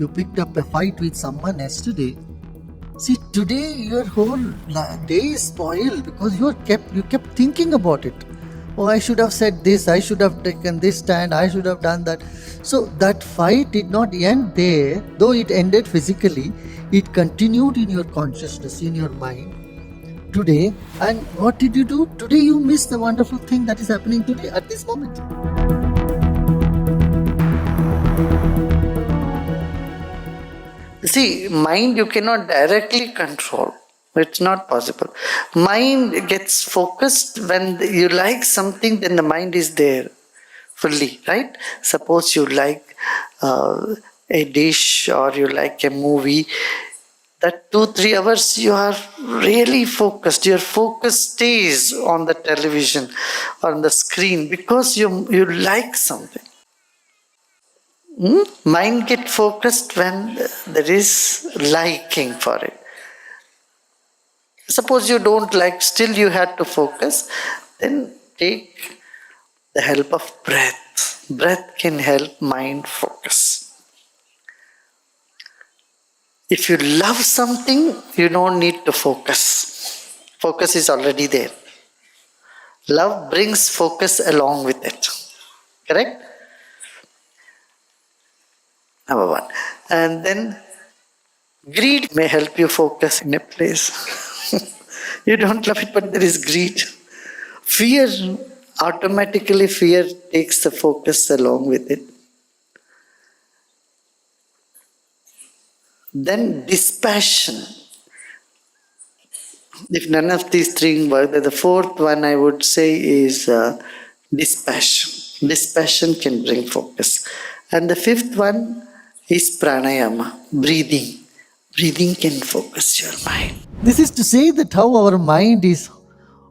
You picked up a fight with someone yesterday. See, today your whole day is spoiled because you kept thinking about it. Oh, I should have said this, I should have taken this stand, I should have done that. So that fight did not end there, though it ended physically. It continued in your consciousness, in your mind today. And what did you do? Today you miss the wonderful thing that is happening today at this moment. See, mind you cannot directly control. It's not possible. Mind gets focused when you like something, then the mind is there fully, right? Suppose you like a dish or you like a movie, that 2-3 hours you are really focused. Your focus stays on the television or on the screen because you like something. Mind get focused when there is liking for it. Suppose you don't like, still you had to focus, then take the help of breath. Breath can help mind focus. If you love something, you don't need to focus. Focus is already there. Love brings focus along with it. Correct? Number one. And then greed may help you focus in a place. You don't love it, but there is greed. Fear, automatically fear takes the focus along with it. Then dispassion. If none of these three work, the fourth one I would say is dispassion. Dispassion can bring focus. And the fifth one is pranayama, breathing. Breathing can focus your mind. This is to say that how our mind is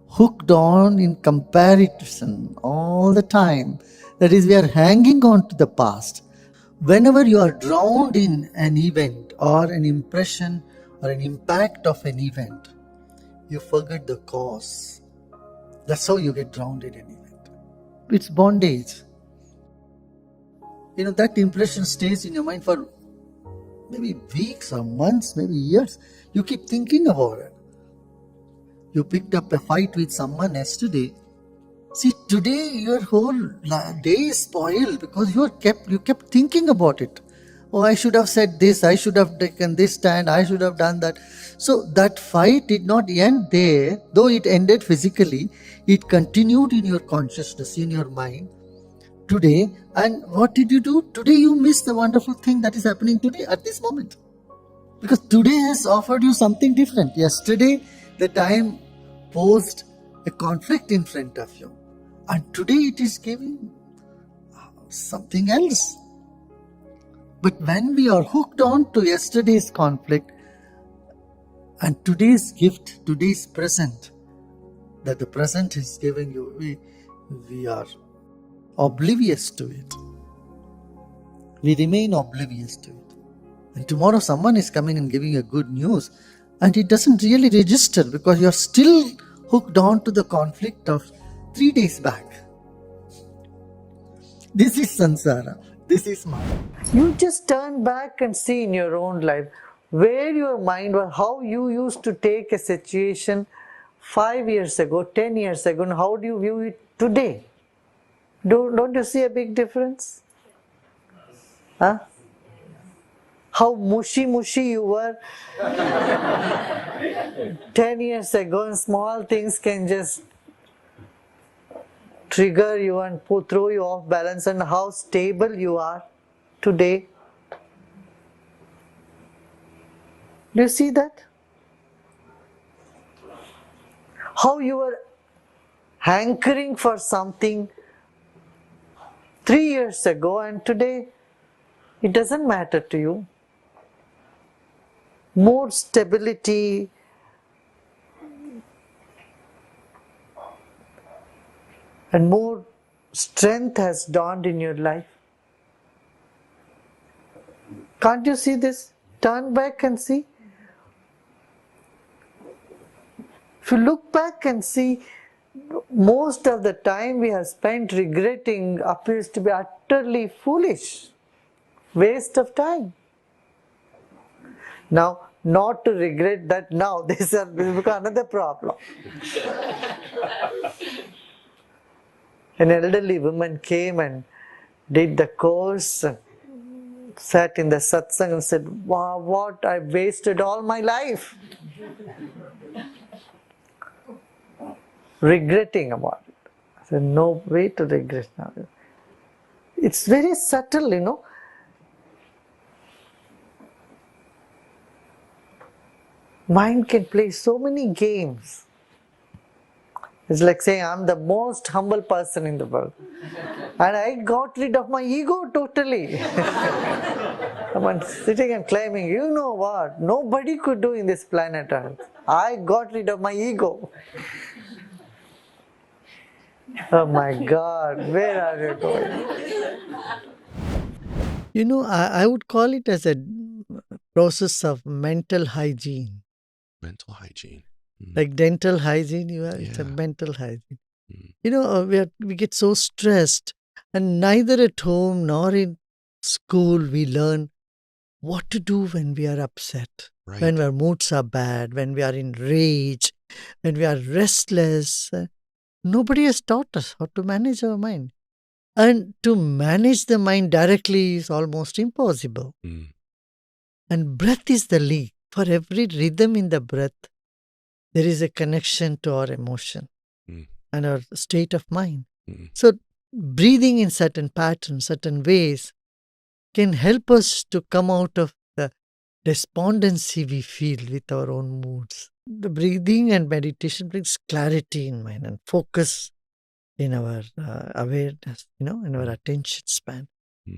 hooked on in comparison all the time. That is, we are hanging on to the past. Whenever you are drowned in an event or an impression or an impact of an event, you forget the cause. That's how you get drowned in an event. It's bondage. That impression stays in your mind for maybe weeks or months, maybe years. You keep thinking about it. You picked up a fight with someone yesterday. See, today your whole day is spoiled because you kept thinking about it. Oh, I should have said this, I should have taken this stand, I should have done that. So that fight did not end there, though it ended physically. It continued in your consciousness, in your mind today. And what did you do? Today you miss the wonderful thing that is happening today at this moment. Because today has offered you something different. Yesterday, the time posed a conflict in front of you. And today it is giving something else. But when we are hooked on to yesterday's conflict and today's gift, today's present, that the present is giving you, we are oblivious to it. We remain oblivious to it. And tomorrow someone is coming and giving you good news, and it doesn't really register because you're still hooked on to the conflict of 3 days back. This is samsara. This is Maya. You just turn back and see in your own life where your mind was, how you used to take a situation 5 years ago, 10 years ago, and how do you view it today? Don't you see a big difference? Huh? How mushy you were 10 years ago, and small things can just trigger you and throw you off balance, and how stable you are today. Do you see that? How you were hankering for something 3 years ago, and today it doesn't matter to you. More stability, and more strength has dawned in your life. Can't you see this? Turn back and see. If you look back and see, most of the time we have spent regretting appears to be utterly foolish, waste of time. Now, not to regret that now, this has become another problem. An elderly woman came and did the course, sat in the satsang and said, wow, what, I wasted all my life. Regretting about it. I said, no way to regret now. It's very subtle, you know. Mind can play so many games. It's like saying, I'm the most humble person in the world. And I got rid of my ego totally. Someone sitting and claiming, you know what, nobody could do in this planet Earth. I got rid of my ego. Oh my God, where are you going? You know, I would call it as a process of mental hygiene. Mental hygiene. Like dental hygiene, it's a mental hygiene. You know, we get so stressed, and neither at home nor in school we learn what to do when we are upset, Right. when our moods are bad, when we are in rage, when we are restless. Nobody has taught us how to manage our mind. And to manage the mind directly is almost impossible. And breath is the lead. For every rhythm in the breath, there is a connection to our emotion and our state of mind. So breathing in certain patterns, certain ways can help us to come out of the despondency we feel with our own moods. The breathing and meditation brings clarity in mind and focus in our awareness, you know, in our attention span.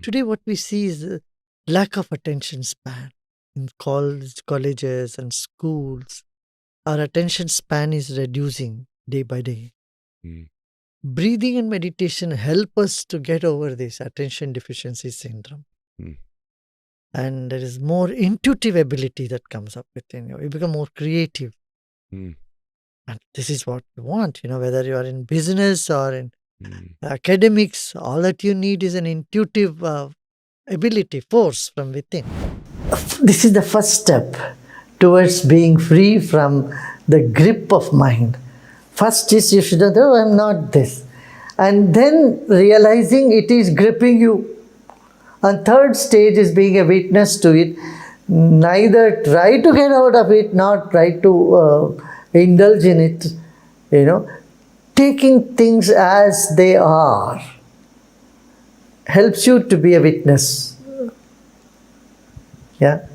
Today what we see is a lack of attention span in colleges and schools. Our attention span is reducing day by day. Breathing and meditation help us to get over this attention deficiency syndrome. And there is more intuitive ability that comes up within you. You become more creative. And this is what you want, you know, whether you are in business or in academics, all that you need is an intuitive ability, force from within. This is the first step towards being free from the grip of mind. First is you should know, oh, I'm not this. And then realizing it is gripping you. And third stage is being a witness to it. Neither try to get out of it, nor try to indulge in it. You know, taking things as they are helps you to be a witness. Yeah,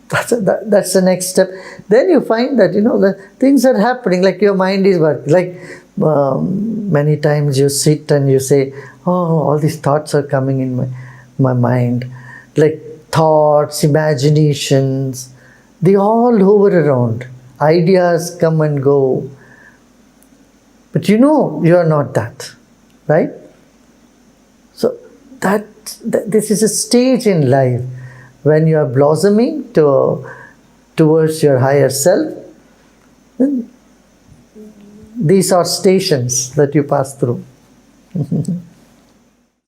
that's the next step. Then you find that, you know, the things are happening, like your mind is working. Like many times you sit and you say, oh, all these thoughts are coming in my mind. Like thoughts, imaginations, they all hover around. Ideas come and go. But you know you are not that, right? So this is a stage in life when you are blossoming towards your higher self. These are stations that you pass through.